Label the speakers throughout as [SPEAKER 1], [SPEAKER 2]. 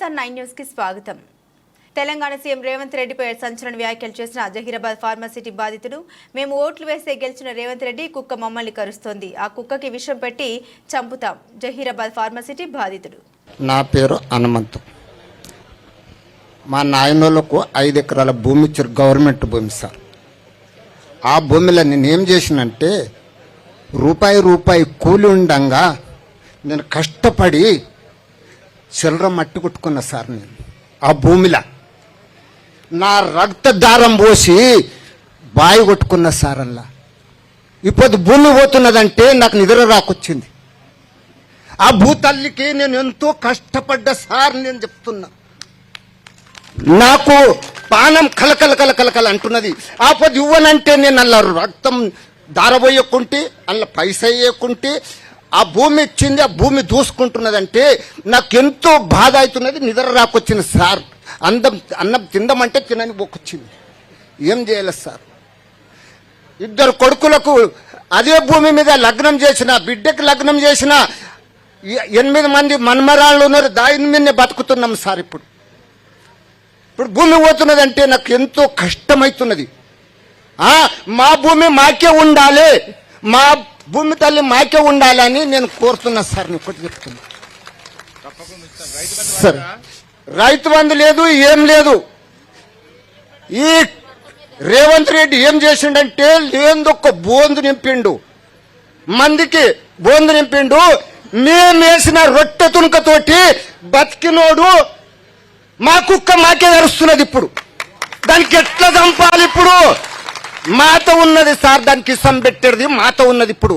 [SPEAKER 1] వైఎస్ఆర్9 news కి స్వాగతం. Telangana CM Revanth రెడ్డిపై సంచలన వ్యాఖ్యలు చేసిన జహీరాబాద్ ఫార్మసిటీ బాధితుడు, మేము ఓట్లు వేస్తే గెలిచిన రేవంత్ రెడ్డి కుక్క మమ్మల్ని కరుస్తోంది, ఆ కుక్కకి విషం పెట్టి చంపుతాం. జహీరాబాద్ ఫార్మసిటీ బాధితుడు.
[SPEAKER 2] నా పేరు హనుమంతు. మా నాయనోళ్ళకు 5 ఎకరాల భూమి ఇచ్చారు, గవర్నమెంట్ భూమి సార్. ఆ భూమిలో నేనేం చేసినంటే రూపాయి కూలి ఉండంగా నేను కష్టపడి చిల్లర మట్టి కొట్టుకున్నా సార్. నేను ఆ భూమిలో నా రక్తదారం పోసి బాయి కొట్టుకున్నా సార్. అలా ఇప్పుడు భూమి పోతున్నదంటే నాకు నిద్ర రాకొచ్చింది. ఆ భూతల్లికి నేను ఎంతో కష్టపడ్డా సార్. నేను చెప్తున్నా, నాకు పానం కలకల అంటున్నది. ఆ పొద్దు ఇవ్వనంటే నేను అలా రక్తం దారబోయకుంటే అలా పైస వేయకుంటే ఆ భూమి ఇచ్చింది, ఆ భూమి దూసుకుంటున్నదంటే నాకు ఎంతో బాధ అవుతున్నది. నిద్ర రాకొచ్చింది సార్. అన్నం తిందామంటే తినని పోకొచ్చింది. ఏం చేయాలి సార్? 2 కొడుకులకు అదే భూమి మీద లగ్నం చేసిన, బిడ్డకి లగ్నం చేసిన 8 మంది మన్మరాళ్ళు ఉన్నారు. దాని మీదనే బతుకుతున్నాం సార్. ఇప్పుడు భూమి పోతున్నదంటే నాకు ఎంతో కష్టమవుతున్నది. మా భూమి మాకే ఉండాలి, మా భూమి తల్లి మాకే ఉండాలని నేను కోరుతున్నా సార్. నేను ఒకటి చెప్తున్నా సార్, రైతు బంధు లేదు, ఏం లేదు. ఈ రేవంత్ రెడ్డి ఏం చేసిండంటే లేదొక్క బోందు నింపిండు, మందికి బోందు నింపిండు. మేమేసిన రొట్టె తునకతోటి బతికినోడు మా కుక్క మాకే అరుస్తున్నది. ఇప్పుడు దానికి ఎట్లా చంపాలి? ఇప్పుడు మాత ఉన్నది సార్, దానికి ఇసం పెట్టేది మాత ఉన్నది. ఇప్పుడు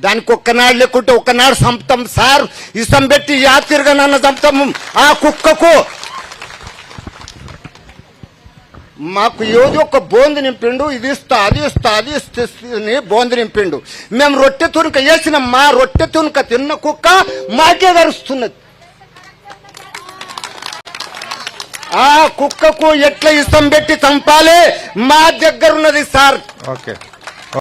[SPEAKER 2] దానికి ఒక్కనాడు లేకుంటే ఒక్కనాడు చంపుతాం సార్. ఇసం పెట్టి యాత్రిగా నన్ను చంపుతాము. ఆ కుక్కకు మాకు ఏదో ఒక బోందు నింపిండు, ఇది ఇస్తా అది ఇస్తా అది ఇస్తే బోందు నింపిండు. మేము రొట్టె తునక వేసిన మా రొట్టె తునక తిన్న కుక్క మాకే గరుస్తున్నది. ఆ కుక్కకు ఎట్లా ఇష్టం పెట్టి చంపాలి మా దగ్గర ఉన్నది సార్.
[SPEAKER 3] ఓకే.